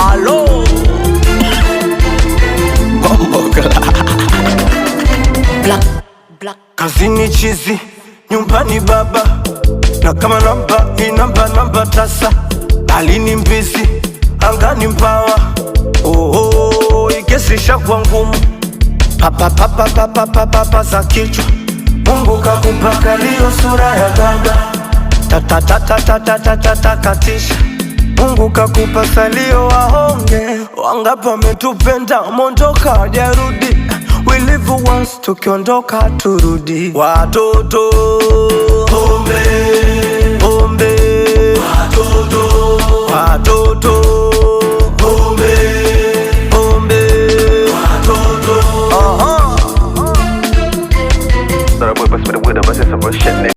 Allo Black. Kazini chizi, nyumbani baba, na kama namba namba tasa. Alini mbizi, angani mpawa. Ikesisha kwa ngumu. Papa za kichwa. Mungu kakupaka liyo sura ya gaga. Katisha. Mungu kakupa salio wahonge. Wangapi wametupenda mondoka hajarudi. We live once tukiondoka turudi. Watoto